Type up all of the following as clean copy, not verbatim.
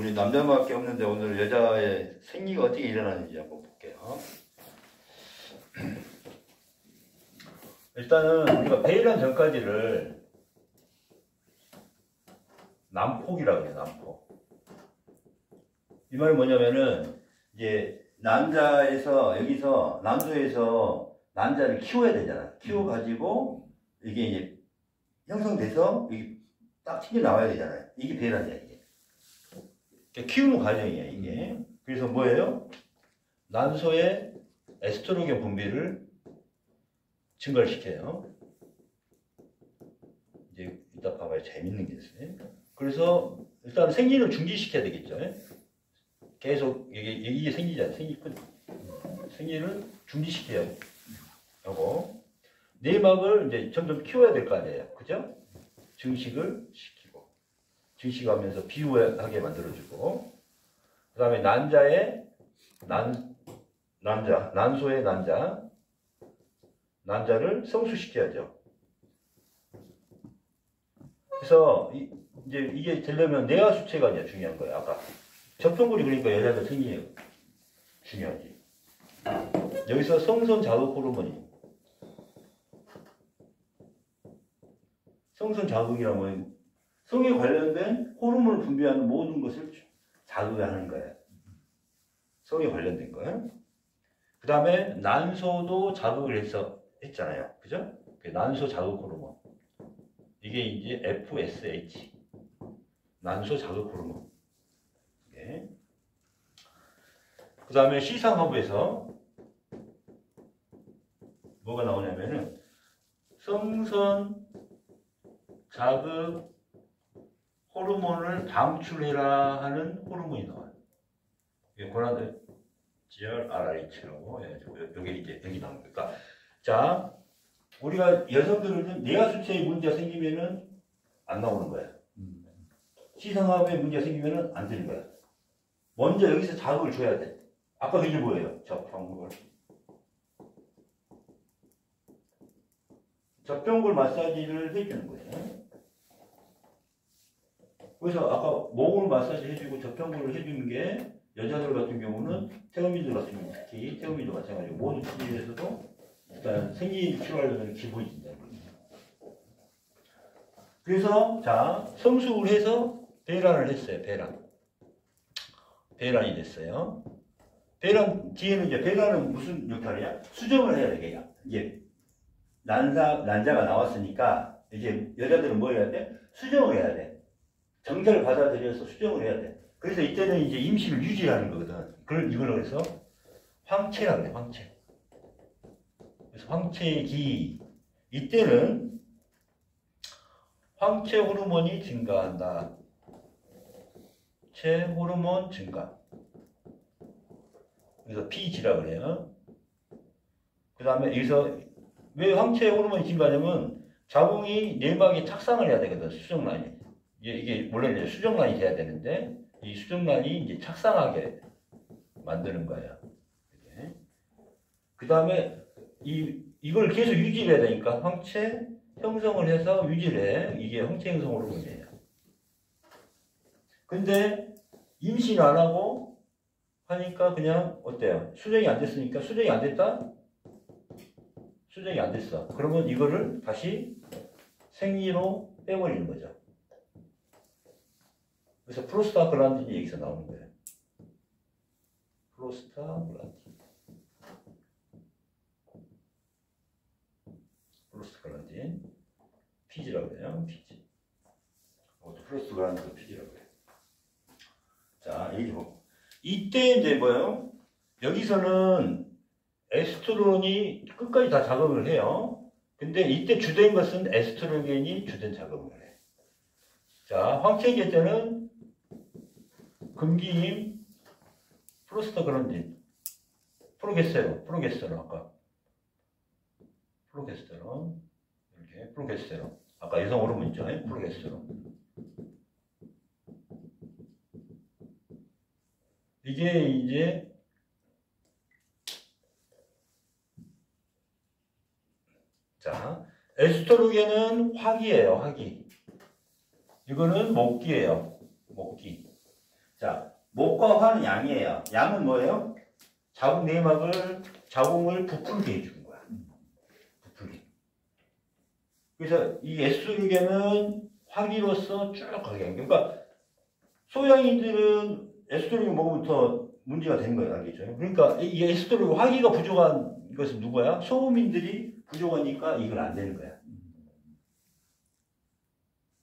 우리 남자밖에 없는데 오늘 여자의 생리가 어떻게 일어나는지 한번 볼게요. 일단은 우리가 배일환 전까지를 난폭이라고 해요. 난폭. 이 말이 뭐냐면은 이제 남자에서 여기서 남소에서 남자를 키워야 되잖아. 키워가지고 이게 이제 형성돼서 이게 딱 튕겨 나와야 되잖아요. 이게 배일환이야 이게. 그러니까 키우는 과정이야 이게. 그래서 뭐예요? 난소의 에스트로겐 분비를 증가를 시켜요. 이제 이따 봐봐요. 재밌는 게 있어요. 그래서 일단 생리를 중지시켜야 되겠죠. 계속 이게 생리잖아요. 생리를 중지시켜야 하고 내막을 이제 점점 키워야 될 거 아니에요. 그죠? 증식을 시키고 증식하면서 비유하게 만들어주고 그 다음에 난소의 난자를 성수시켜야죠. 그래서 이제 이게 되려면 내하 수체가 이제 중요한 거예요. 아까 접종골이 그러니까 여자들 생리에 중요하지. 여기서 성선 자극 호르몬이 성선 자극이라면 성에 관련된 호르몬을 분비하는 모든 것을 자극하는 거예요. 성에 관련된 거예요. 그 다음에 난소도 자극을 했잖아요. 그죠? 난소 자극 호르몬. 이게 이제 FSH. 난소 자극 호르몬. 네. 그 다음에 시상하부에서 뭐가 나오냐면은 성선 자극 호르몬을 방출해라 하는 호르몬이 나와요. 이게 고나드 GRRH라고 여기 이제 여기 나옵니다. 그러니까 자 우리가 여성들은 내하 수체에 문제가 생기면은 안 나오는 거야. 시상하부에 문제가 생기면은 안 되는 거야. 먼저 여기서 자극을 줘야 돼. 아까 그게 뭐예요? 접종골 마사지를 해주는 거예요. 그래서 아까 목을 마사지 해주고 접종골을 해주는 게 여자들 같은 경우는 태어민들 같은 경우 특히 태어민도 마찬가지고 모든 치료에서도 일단 생리 치료하려면 기본이 된다는 거예요. 그래서 자 성숙을 해서 배란을 했어요. 배란이 됐어요. 배란 뒤에는 이제 배란은 무슨 역할이야? 수정을 해야 되겠야. 이제 난자가 나왔으니까 이제 여자들은 뭐 해야 돼? 수정을 해야 돼. 정자를 받아들여서 수정을 해야 돼. 그래서 이때는 이제 임신을 유지하는 거거든. 그걸 이걸 해서 황체라고 해. 황체. 그래서 황체기 이때는 황체 호르몬이 증가한다. 체 호르몬 증가. 그래서 PG라고 그래요. 그 다음에 여기서 왜 황체 호르몬이 증가하냐면 자궁이 내막에 착상을 해야 되거든. 수정란이. 이게 원래 이제 수정란이 돼야 되는데 이 수정란이 이제 착상하게 만드는 거예요. 그 다음에 이걸 계속 유지를 해야 되니까 황체 형성을 해서 유지를 해. 이게 황체 형성 호르몬이에요. 근데 임신 안 하고 하니까 그냥 어때요? 수정이 안 됐으니까 수정이 안 됐다? 수정이 안 됐어. 그러면 이거를 다시 생리로 빼버리는 거죠. 그래서 프로스타글란딘이 여기서 나오는 거예요. 프로스타글란딘 PG라고 해요. PG. 프로스타글란딘도 PG라고 해요. 자, 여기 보고 이때 이제 뭐예요? 여기서는 에스트론이 끝까지 다 작용을 해요. 근데 이때 주된 것은 에스트로겐이 주된 작용을 해. 자, 황체기 때는 금기임, 프로스타글란딘, 프로게스테론 아까 프로게스테론 이렇게 프로게스테론 아까 여성 호르몬 있죠? 프로게스테론 이게 이제 자 에스트로겐은 화기예요. 화기 이거는 목기예요. 목기 자, 목과 화는 양이에요. 양은 뭐예요? 자궁 내막을, 자궁을 부풀게 해주는 거야. 부풀게. 그래서 이 에스트로겐은 화기로서 쭉 가게. 그러니까 소양인들은 에스트로겐 먹으면 더 문제가 되는 거예요. 알겠죠? 그러니까 이 에스트로겐 화기가 부족한 것은 누구야? 소음인들이 부족하니까 이건 안 되는 거야.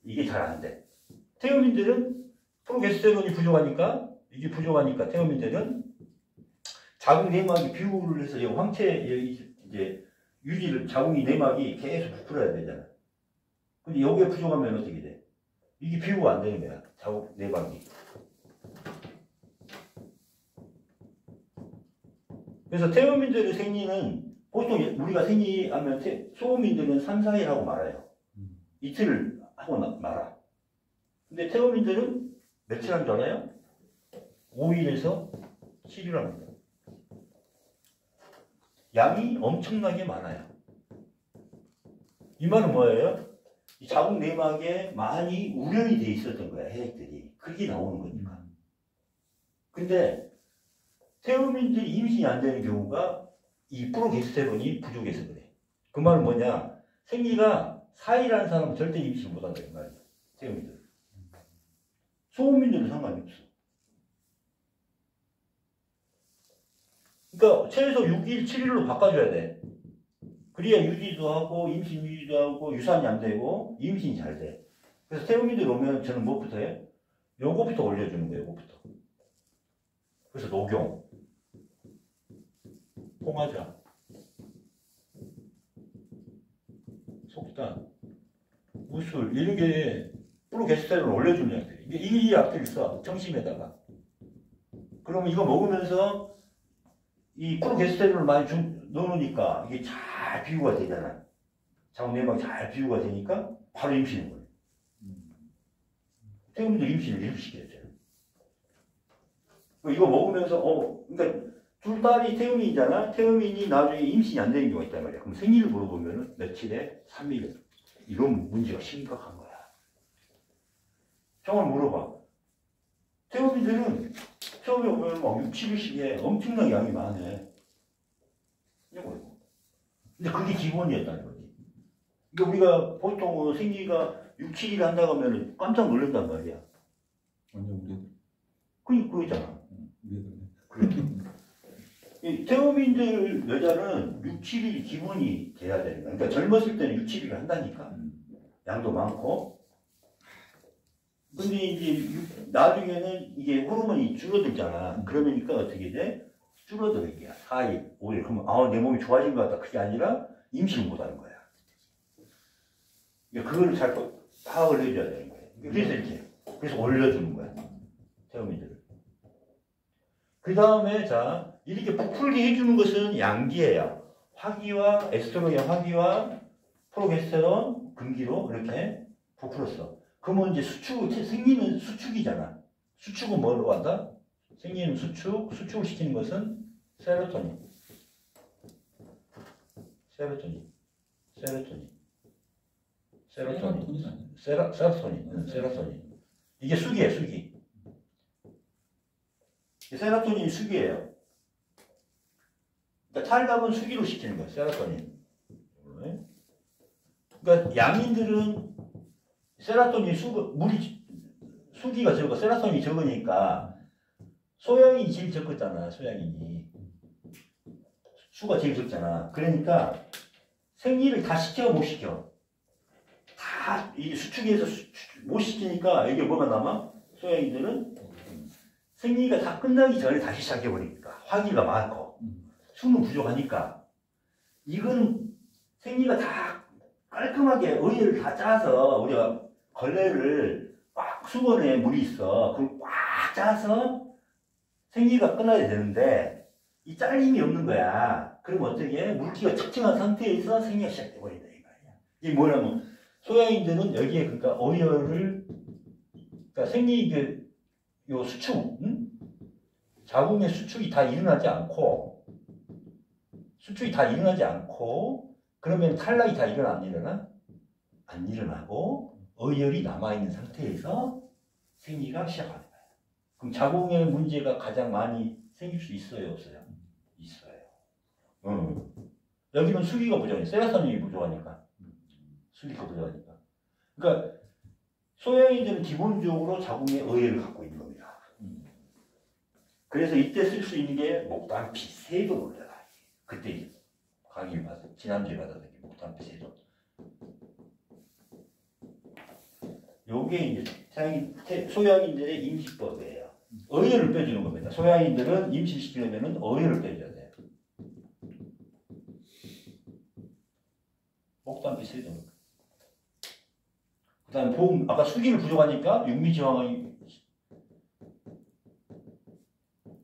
이게 잘 안 돼. 태음인들은 프로게스테론이 부족하니까, 이게 부족하니까 태음인들은 자궁 내막이 비우를 해서 황체 이제 유지를, 자궁이 내막이 계속 부풀어야 되잖아. 근데 여기에 부족하면 어떻게 돼? 이게 비우가 안 되는 거야. 자궁 내막이. 그래서 태음인들의 생리는 보통 우리가 생리하면 소음인들은 3, 4일 하고 말아요. 이틀을 하고 말아. 근데 태음인들은 며칠 한 줄 알아요? 5일에서 7일 합니다. 양이 엄청나게 많아요. 이 말은 뭐예요? 이 자궁 내막에 많이 우려이 돼 있었던 거야, 해액들이. 그게 나오는 거니까. 근데 태음인들이 임신이 안 되는 경우가 이 프로게스테론이 부족해서 그래. 그 말은 뭐냐? 생리가 4일 하는 사람은 절대 임신 못 한다, 이 말이야. 태음인들. 소음인들은 상관이 없어. 그러니까 최소 6일, 7일로 바꿔줘야 돼. 그래야 유지도 하고 임신 유지도 하고 유산이 안 되고 임신이 잘 돼. 그래서 태음인들 오면 저는 뭐부터 해? 요거부터 올려주는 거예요. 요거부터. 그래서 녹용, 홍화자, 속단, 무술 이런 게 프로게스테론을 올려주는 약들. 이 약들이 있어. 청심에다가. 그러면 이거 먹으면서 이 프로게스테론을 많이 넣으니까 이게 잘 비유가 되잖아. 자궁 내막 잘 비유가 되니까 바로 임신인 거예요. 태음인들 임신을 이렇게 시켜야죠. 이거 먹으면서 그러니까 둘 딸이 태음인이잖아. 태음인이 나중에 임신이 안 되는 경우가 있단 말이야. 그럼 생리를 물어보면 며칠에 3일. 이건 문제가 심각한 거야. 정말 물어봐. 태음인들은 처음에 오면 막 6, 7일씩에 엄청나게 양이 많네. 이거. 근데 그게 기본이었다는 거지. 그러니까 우리가 보통 생리가 6, 7일 한다고 하면 깜짝 놀란단 말이야. 완전 우리 그러잖아. 그래. 이 태음인들 여자는 6, 7일이 기본이 돼야 되는 거야. 그러니까 젊었을 때는 6, 7일을 한다니까. 양도 많고. 근데 이제 나중에는 이게 호르몬이 줄어들잖아. 그러니까 어떻게 돼? 줄어들어 이게 4일, 5일. 그러면 내 몸이 좋아진 것 같다. 그게 아니라 임신을 못 하는 거야. 그러니까 그걸 잘 파악을 해줘야 되는 거야. 그래서 이렇게. 그래서 올려주는 거야. 태음인들을. 그 다음에 자 이렇게 부풀게 해주는 것은 양기예요. 화기와 에스트로겐 화기와 프로게스테론 금기로 이렇게 부풀었어. 그러면 이제 생리는 수축이잖아. 수축은 뭐로 한다? 생리는 수축을 시키는 것은 세로토닌. 이게 수기예요, 수기. 세로토닌이 수기예요. 그러니까 탈각은 수기로 시키는 거예요, 세로토닌. 그러니까 양인들은 세로토닌 수기가 적고 세로토닌이 적으니까 소양이 제일 적었잖아. 소양인이 수가 제일 적잖아. 그러니까 생리를 다 시켜 못 시켜. 다 이 수축에서 못 시키니까 이게 뭐가 남아? 소양인들은 생리가 다 끝나기 전에 다시 시작해 버리니까 화기가 많고 수는 부족하니까 이건 생리가 다 깔끔하게 의회를 다 짜서 우리가 걸레를 꽉 수건에 물이 있어. 그걸 꽉 짜서 생리가 끝나야 되는데 이 잘림이 없는 거야. 그럼 어떻게 해? 물기가 척척한 상태에서 생리가 시작돼 버린다 이 말이야. 이게 뭐냐면 소양인들은 여기에 그러니까 어혈을 그러니까 생리 요 수축 자궁의 수축이 다 일어나지 않고 그러면 탈락이 다 일어나 안 일어나? 안 일어나고 어혈이 남아있는 상태에서 생리가 시작하는 거야. 그럼 자궁에 문제가 가장 많이 생길 수 있어요, 없어요? 있어요. 여기는 수기가 부족해. 세라토닌이 부족하니까. 수기가 부족하니까. 그러니까 소양이들은 기본적으로 자궁에 의해를 갖고 있는 겁니다. 그래서 이때 쓸 수 있는 게 목단피 세돈입니다. 그때 강의를 받았어요. 지난주에 받았던 게 목단피 세돈. 요게 이제 소양인들의 임시법이에요. 의해를 빼주는 겁니다. 소양인들은 임신시키려면 의해를 빼줘야 돼요. 목단피 세돈. 그 다음에 보험, 아까 수기를 부족하니까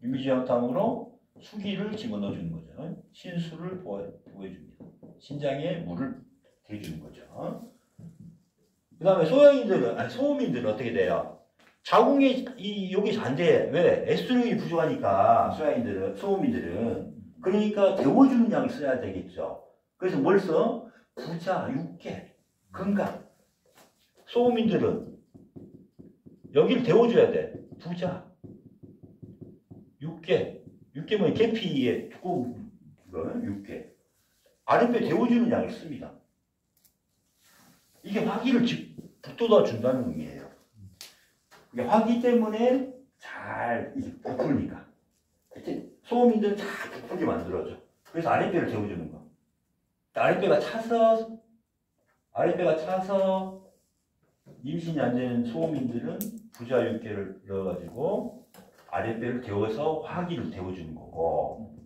육미지황탕으로 수기를 집어넣어주는 거죠. 신수를 보여줍니다. 신장에 물을 대주는 거죠. 그 다음에 소음인들은 어떻게 돼요? 자궁에 여기 안 돼. 왜? 에스트로겐이 부족하니까 소음인들은 그러니까 데워주는 양을 써야 되겠죠. 그래서 뭘 써? 부자, 육계, 건강. 소음인들은 여기를 데워줘야 돼. 부자, 육계 뭐냐? 계피에 두꺼운 거, 육계. 아랫배 데워주는 양을 씁니다. 이게 화기를 북돋아 준다는 의미예요. 이게 화기 때문에 잘 부풀니까. 소음인들은 잘 부풀게 만들어줘. 그래서 아랫배를 데워주는 거. 아랫배가 차서 임신이 안 되는 소음인들은 부자 육계를 넣어가지고 아랫배를 데워서 화기를 데워주는 거고,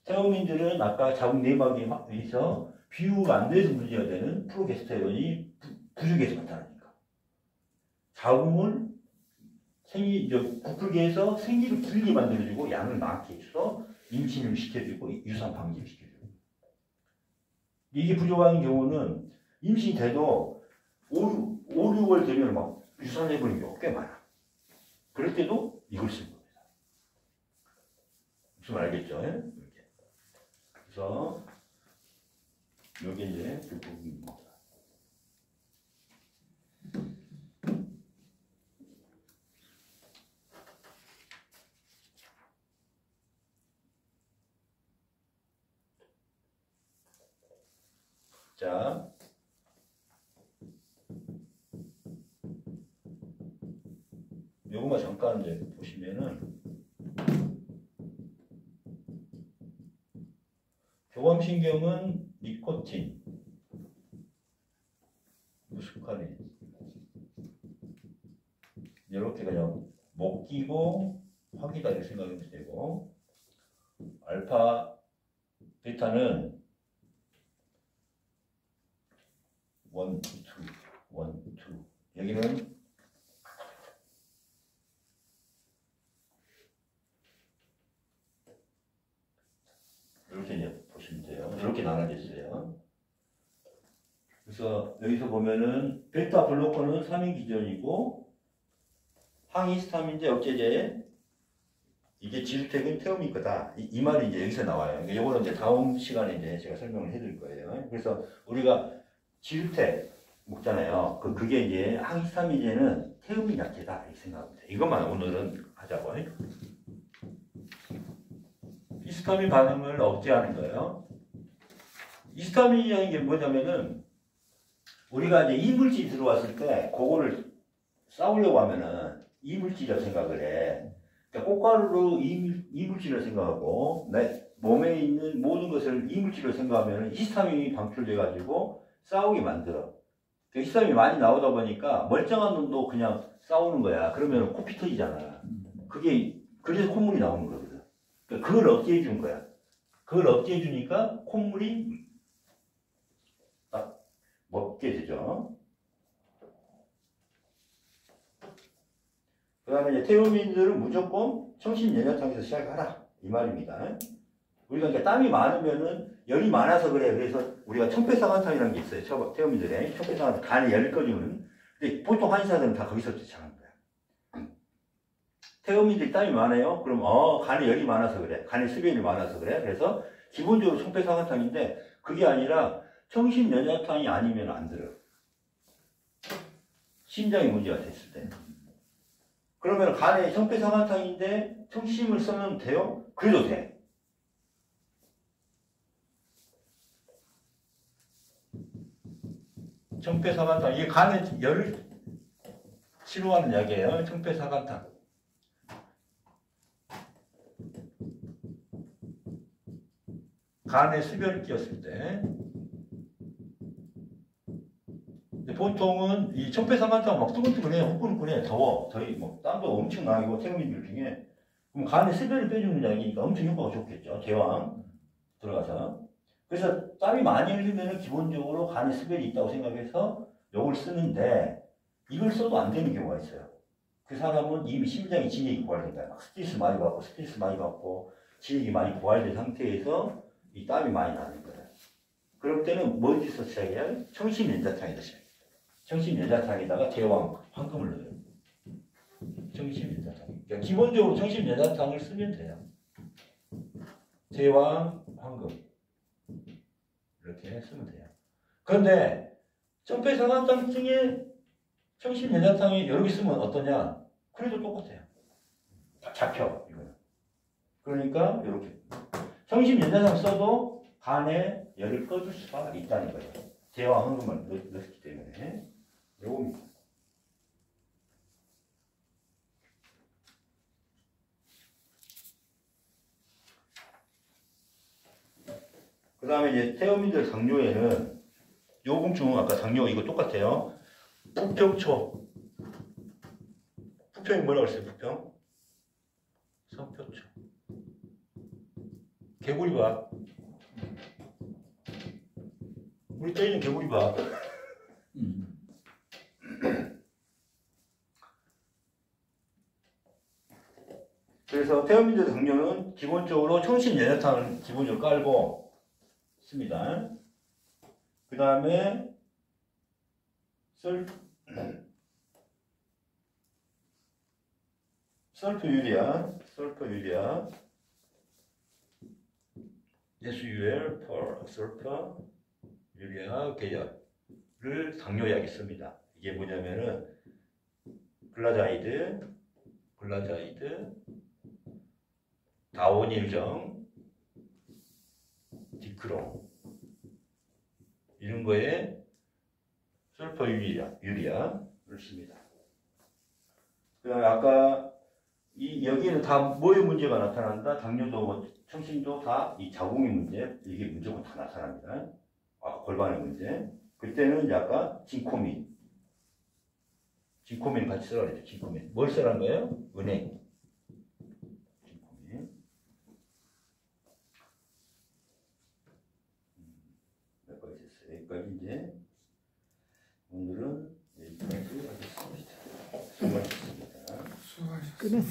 태음인들은 아까 자궁 내막에서 비유가 안 돼서 문제가 되는 프로게스테론이 부족해서 나타나니까 자궁을 부풀게 해서 생기를 길게 만들어주고 양을 많게 해서 임신을 시켜주고 유산 방지를 시켜주고. 이게 부족한 경우는 임신이 돼도 5, 6월 되면 막 유산해버리는 경우가 꽤 많아. 그럴 때도 이걸 쓰는 겁니다. 무슨 말 알겠죠? 이렇게. 그래서 이게 이제 그 부분입니다. 자, 요거만 잠깐 이제 보시면은 교감신경은 니코틴, 무스카린 이렇게 그냥 먹기고 화기다 이렇게 생각하면 되고, 알파, 베타는 1, 2 여기는 이렇게 이제 보시면 돼요. 이렇게 나눠져 있어요. 그래서 여기서 보면은 베타 블로커는 3인 기전이고 항히스타민제 억제제, 이게 지르텍은 태음일 거다. 이 말이 이제 여기서 나와요. 이거는 이제 다음 시간에 이제 제가 설명을 해드릴 거예요. 그래서 우리가 지르텍 먹잖아요. 그게 이제 항히스타민제는 태음이 약제다 이렇게 생각하면 돼요. 이것만 오늘은 하자고. 히스타민 반응을 억제하는 거예요. 히스타민이라는 게 뭐냐면은 우리가 이제 이물질이 들어왔을 때 그거를 싸우려고 하면은 이물질이라고 생각을 해. 그러니까 꽃가루로 이물질을 생각하고 내 몸에 있는 모든 것을 이물질로 생각하면 히스타민이 방출돼 가지고 싸우게 만들어. 그러니까 히스타민이 많이 나오다 보니까 멀쩡한 놈도 그냥 싸우는 거야. 그러면 코피 터지잖아. 그게 그래서 콧물이 나오는 거거든. 그러니까 그걸 억제해 준 거야. 그걸 억제해 주니까 콧물이 딱 먹게 되죠. 그 다음에 이제 태음인들은 무조건 청신연약탕에서 시작하라 이 말입니다. 우리가 이제 땀이 많으면은 열이 많아서 그래. 그래서 우리가 청폐사관탕이라는 게 있어요. 태음인들의 청폐사관탕, 간에 열을 꺼주는. 근데 보통 한의사들은 다 거기서 제작하는 거야. 태음인들이 땀이 많아요. 그럼 간에 열이 많아서 그래. 간에 수변이 많아서 그래. 그래서 기본적으로 청폐사관탕인데 그게 아니라 청신연약탕이 아니면 안 들어. 심장에 문제가 됐을 때. 그러면 간에 청패사간탕인데 청심을 써면 돼요? 그래도 돼. 청패사간탕, 이게 간에 열을 치료하는 약이에요. 청패사간탕. 간에 수별을 끼웠을 때. 근데 보통은 이 청패사간탕 막 뜨끈뜨끈해, 후끈후끈해, 더워. 저희 뭐 땀도 엄청 나고 태국인들 중에. 그럼 간에 수별을 빼주는 약이니까 엄청 효과가 좋겠죠. 제왕 들어가서. 그래서 땀이 많이 흘리면 기본적으로 간에 수별이 있다고 생각해서 이걸 쓰는데 이걸 써도 안 되는 경우가 있어요. 그 사람은 이미 심장이 진액이 고갈된 거야. 막 스트레스 많이 받고 진액이 많이 고갈된 상태에서 이 땀이 많이 나는 거예요. 그럴 때는 뭐에서 시작해야? 청심연자탕에서 시작해요. 청심연자탕에다가 제왕 황금을 넣어요. 청심연자탕. 그러니까 기본적으로 청심연자탕을 쓰면 돼요. 제왕 황금 이렇게 쓰면 돼요. 그런데 청패사간탕 중에 청심연자탕이 여러 개 쓰면 어떠냐? 그래도 똑같아요. 다 잡혀 이거는. 그러니까 이렇게 청심연자탕 써도 간에 열을 꺼줄 수가 있다는 거예요. 제왕 황금을 넣었기 때문에 요겁니다. 그 다음에 이제 태어민들 당뇨에는 요금증은 아까 당뇨 이거 똑같아요. 부평초. 부평이 뭐라고 했어요? 부평? 성표초. 개구리밥. 우리 때리는 개구리밥. 그래서 태어민들 당뇨는 기본적으로 청심연자탕을 기본적으로 깔고 씁니다. 그 다음에 설포유리아, SUL, 설포 유리아 계열을 당뇨약에 씁니다. 이게 뭐냐면은 글라자이드, 다오닐정, 디크로 이런 거에 설포 유리아를 씁니다. 그다음에 아까 여기에는 다 뭐의 문제가 나타난다? 당뇨도 뭐 청심도 다 이 자궁의 문제, 이게 무조건 다 나타납니다. 골반의 문제. 그때는 약간 진코민 같이 쓰라 그랬죠. 진코민. 뭘 쓰라는 거예요? 은행. 진코민. 몇 가지 있어요. 여기까지 이제 오늘은 여기까지 하겠습니다. 수고하셨습니다. 끊었어.